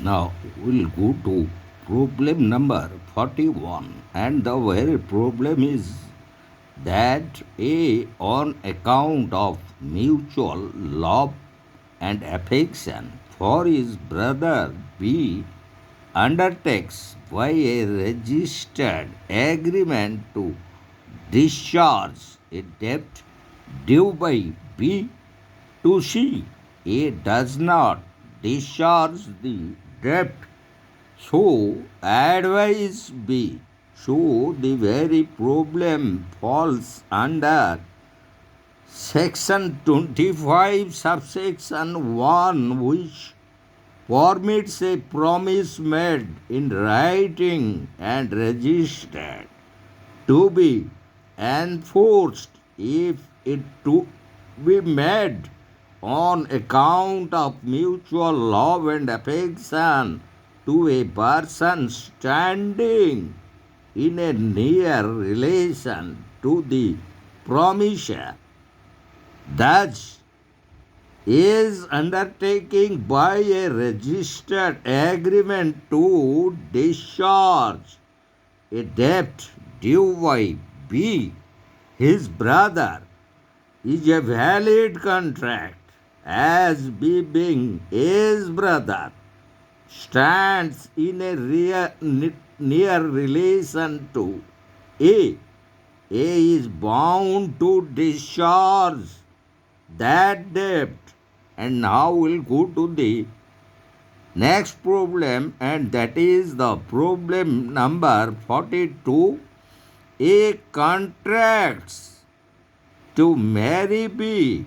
Now we'll go to problem number 41, and the very problem is that A, on account of mutual love and affection for his brother B, undertakes by a registered agreement to discharge a debt due by B to C. A does not discharge the debt, so advice B. So the very problem falls under section 25 subsection 1, which permits a promise made in writing and registered to be enforced if it to be made on account of mutual love and affection to a person standing in a near relation to the promisor. Thus, is undertaking by a registered agreement to discharge a debt due by B, his brother, is a valid contract, as B being his brother stands in a near relation to A. A is bound to discharge that debt. And now we'll go to the next problem, and that is the problem number 42. A contracts to marry B,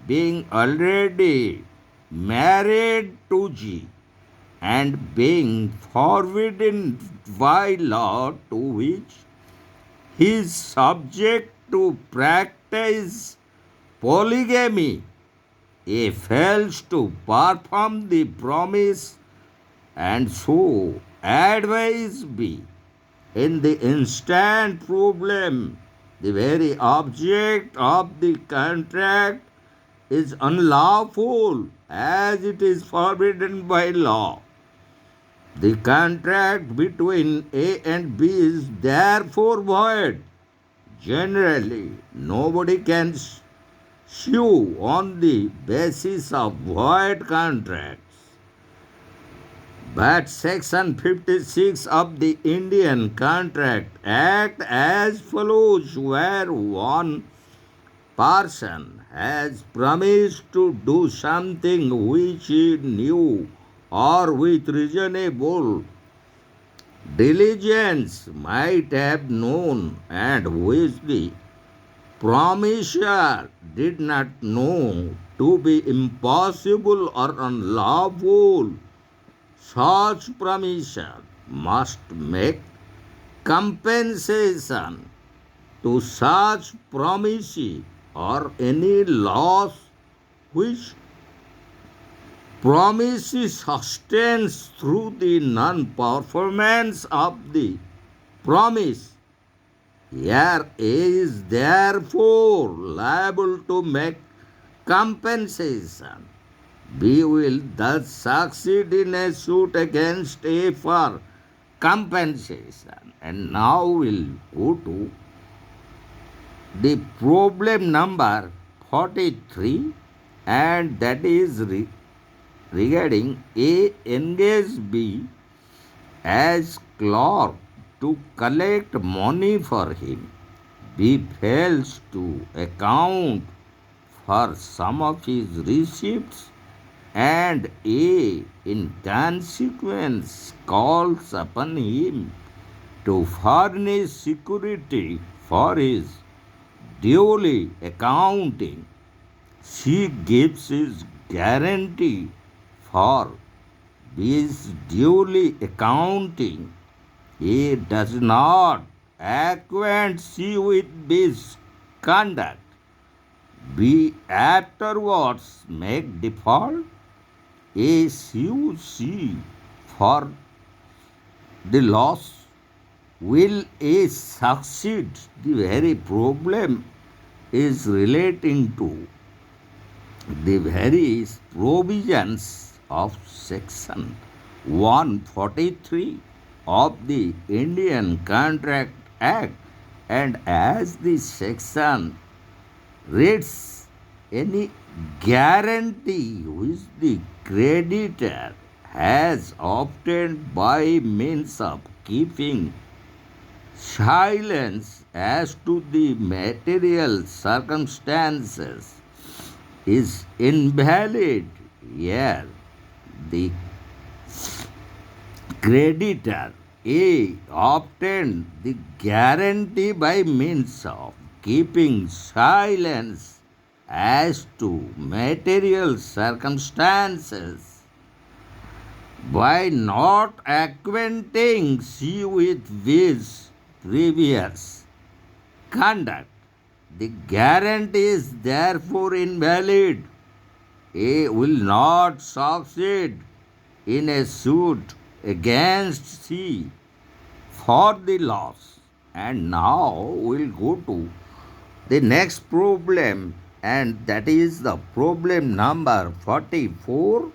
being already married to G, and being forbidden by law to which he is subject to practice polygamy. A fails to perform the promise, and so advice B. In the instant problem, the very object of the contract is unlawful, as it is forbidden by law. The contract between A and B is therefore void. Generally, nobody can sue on the basis of void contracts. But Section 56 of the Indian Contract Act as follows: where one person has promised to do something which he knew or with reasonable diligence might have known, and which the promisor did not know to be impossible or unlawful, such promisor must make compensation to such promisee or any loss which promisee sustains through the non-performance of the promise. Here A is therefore liable to make compensation. B will thus succeed in a suit against A for compensation. And now we'll go to the problem number 43, and that is regarding A engage B as clerk to collect money for him. B fails to account for some of his receipts, and A, in consequence, calls upon him to furnish security for his duly accounting. C gives his guarantee for B's duly accounting. A does not acquaint C with B's conduct. B afterwards make default. A sues C for the loss. Will A succeed? The very problem is relating to the various provisions of section 143 of the Indian Contract Act, and as the section reads, any guarantee which the creditor has obtained by means of keeping silence as to the material circumstances is invalid. Here, the creditor A obtained the guarantee by means of keeping silence as to material circumstances by not acquainting C with his previous conduct. The guarantee is therefore invalid. A will not succeed in a suit against C for the loss. And now we'll go to the next problem, and that is the problem number 44,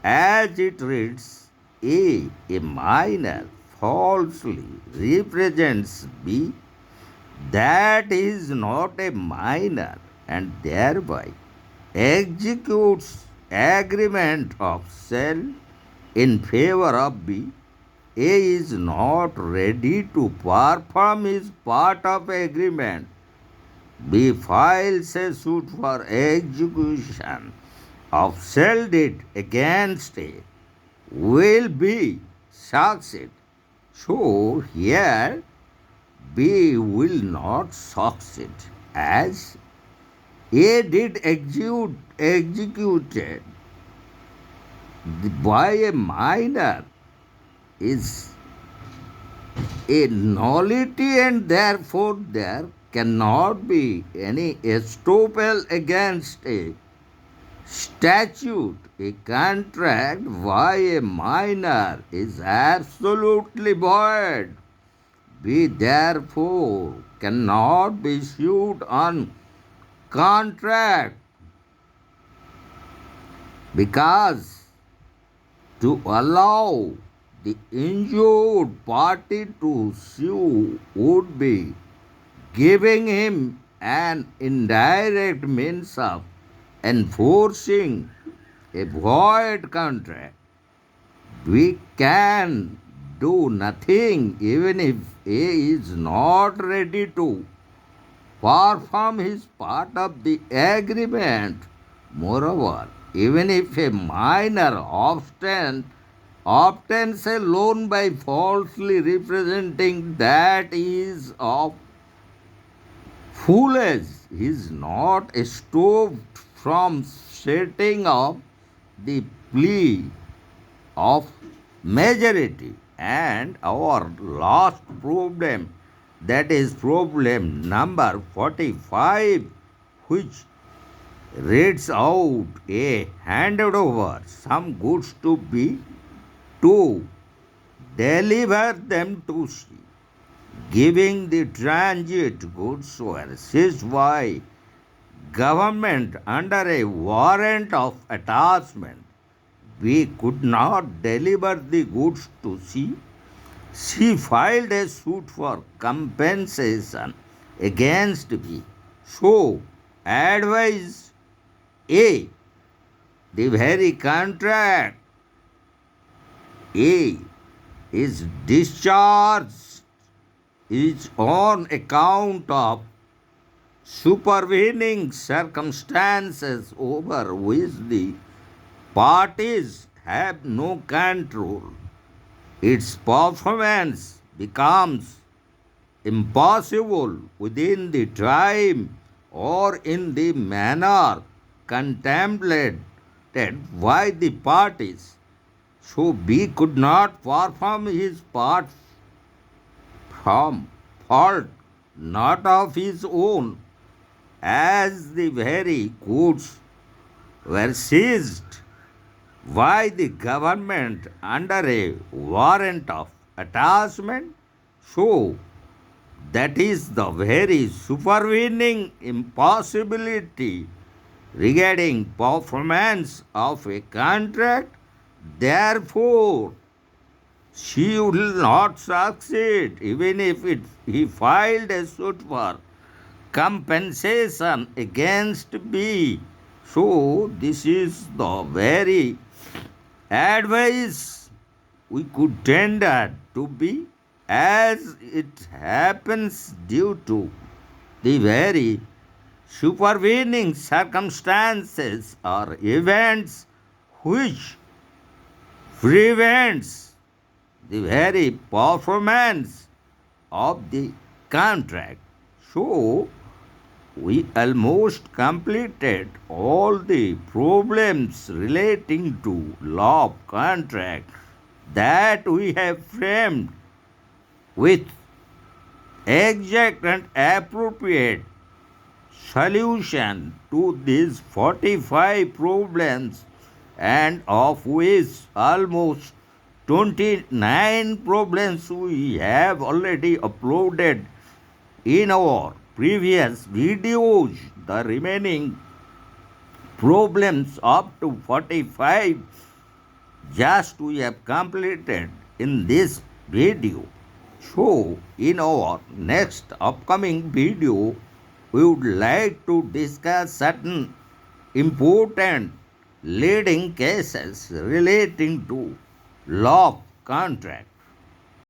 as it reads, a minor falsely represents B that is not a minor and thereby executes agreement of sale in favor of B. A is not ready to perform his part of agreement. B files a suit for execution of sale deed against A. Will B succeed? So here B will not succeed, as A did executed by a minor is a nullity, and therefore there cannot be any estoppel against a statute. A contract by a minor is absolutely void. We therefore cannot be sued on contract, because to allow the injured party to sue would be giving him an indirect means of enforcing a void contract. We can do nothing even if A is not ready to perform his part of the agreement. Moreover, even if a minor obtains a loan by falsely representing that he is of full age, he is not stopped from setting up the plea of majority. And our last problem, that is problem number 45, which reads out, A handed over some goods to B to deliver them to C, giving the transit goods were seized by government under a warrant of attachment. We could not deliver the goods to C. She filed a suit for compensation against B. So, advise A, the very contract A is discharged is on account of supervening circumstances over which the parties have no control. Its performance becomes impossible within the time or in the manner contemplated by the parties. So B could not perform his part from fault not of his own, as the very goods were seized by the government under a warrant of attachment. So that is the very supervening impossibility regarding performance of a contract Therefore, she will not succeed even if he filed a suit for compensation against B. So, this is the very advice we could tender to B, as it happens due to the very supervening circumstances or events which prevents the very performance of the contract. So, we almost completed all the problems relating to law of contract that we have framed with exact and appropriate solution to these 45 problems, and of which almost 29 problems we have already uploaded in our previous videos. The remaining problems up to 45 just we have completed in this video. So, in our next upcoming video, we would like to discuss certain important leading cases relating to law of contract.